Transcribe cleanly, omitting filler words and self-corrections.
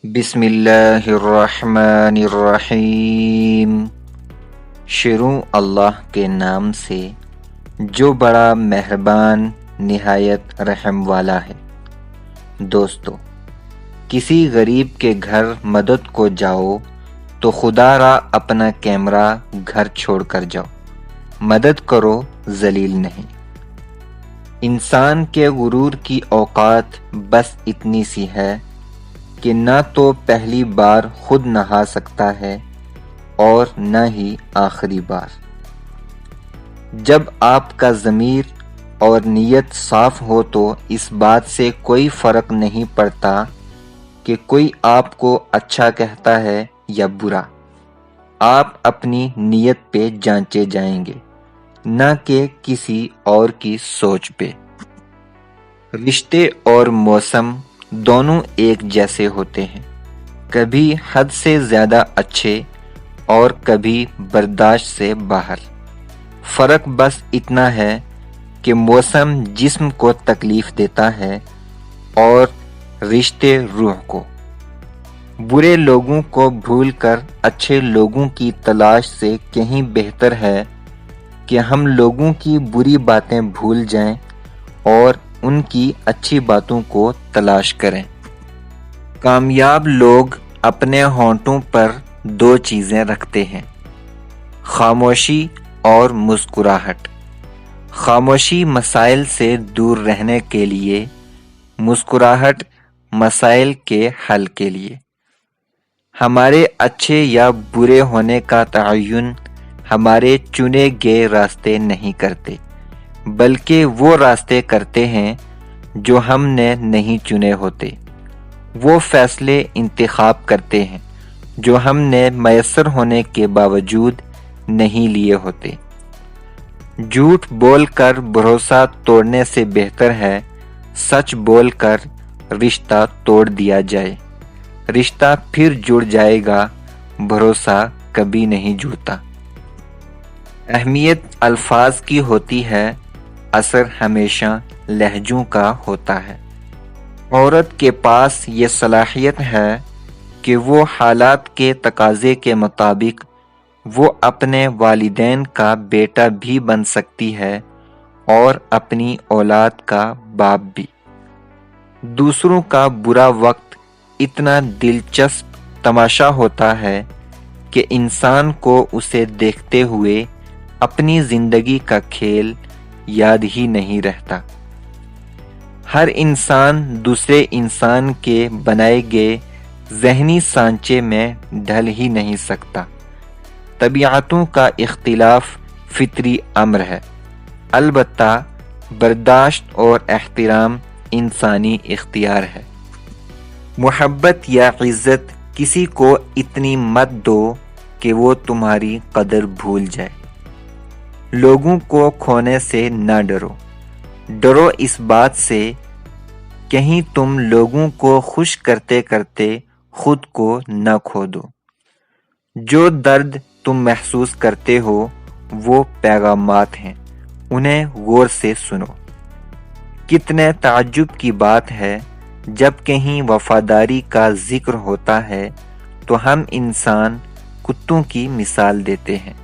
بسم اللہ الرحمن الرحیم۔ شروع اللہ کے نام سے جو بڑا مہربان نہایت رحم والا ہے۔ دوستو، کسی غریب کے گھر مدد کو جاؤ تو خدا را اپنا کیمرہ گھر چھوڑ کر جاؤ، مدد کرو ذلیل نہیں۔ انسان کے غرور کی اوقات بس اتنی سی ہے کہ نہ تو پہلی بار خود نہا سکتا ہے اور نہ ہی آخری بار۔ جب آپ کا ضمیر اور نیت صاف ہو تو اس بات سے کوئی فرق نہیں پڑتا کہ کوئی آپ کو اچھا کہتا ہے یا برا۔ آپ اپنی نیت پہ جانچے جائیں گے، نہ کہ کسی اور کی سوچ پہ۔ رشتے اور موسم دونوں ایک جیسے ہوتے ہیں، کبھی حد سے زیادہ اچھے اور کبھی برداشت سے باہر۔ فرق بس اتنا ہے کہ موسم جسم کو تکلیف دیتا ہے اور رشتے روح کو۔ برے لوگوں کو بھول کر اچھے لوگوں کی تلاش سے کہیں بہتر ہے کہ ہم لوگوں کی بری باتیں بھول جائیں اور ان کی اچھی باتوں کو تلاش کریں۔ کامیاب لوگ اپنے ہونٹوں پر دو چیزیں رکھتے ہیں، خاموشی اور مسکراہٹ۔ خاموشی مسائل سے دور رہنے کے لیے، مسکراہٹ مسائل کے حل کے لیے۔ ہمارے اچھے یا برے ہونے کا تعین ہمارے چنے گئے راستے نہیں کرتے، بلکہ وہ راستے کرتے ہیں جو ہم نے نہیں چنے ہوتے۔ وہ فیصلے انتخاب کرتے ہیں جو ہم نے میسر ہونے کے باوجود نہیں لیے ہوتے۔ جھوٹ بول کر بھروسہ توڑنے سے بہتر ہے سچ بول کر رشتہ توڑ دیا جائے۔ رشتہ پھر جڑ جائے گا، بھروسہ کبھی نہیں جڑتا۔ اہمیت الفاظ کی ہوتی ہے، اثر ہمیشہ لہجوں کا ہوتا ہے۔ عورت کے پاس یہ صلاحیت ہے کہ وہ حالات کے تقاضے کے مطابق وہ اپنے والدین کا بیٹا بھی بن سکتی ہے اور اپنی اولاد کا باپ بھی۔ دوسروں کا برا وقت اتنا دلچسپ تماشا ہوتا ہے کہ انسان کو اسے دیکھتے ہوئے اپنی زندگی کا کھیل یاد ہی نہیں رہتا۔ ہر انسان دوسرے انسان کے بنائے گئے ذہنی سانچے میں ڈھل ہی نہیں سکتا۔ طبیعتوں کا اختلاف فطری امر ہے، البتہ برداشت اور احترام انسانی اختیار ہے۔ محبت یا عزت کسی کو اتنی مت دو کہ وہ تمہاری قدر بھول جائے۔ لوگوں کو کھونے سے نہ ڈرو، ڈرو اس بات سے کہیں تم لوگوں کو خوش کرتے کرتے خود کو نہ کھو دو۔ جو درد تم محسوس کرتے ہو وہ پیغامات ہیں، انہیں غور سے سنو۔ کتنے تعجب کی بات ہے، جب کہیں وفاداری کا ذکر ہوتا ہے تو ہم انسان کتوں کی مثال دیتے ہیں۔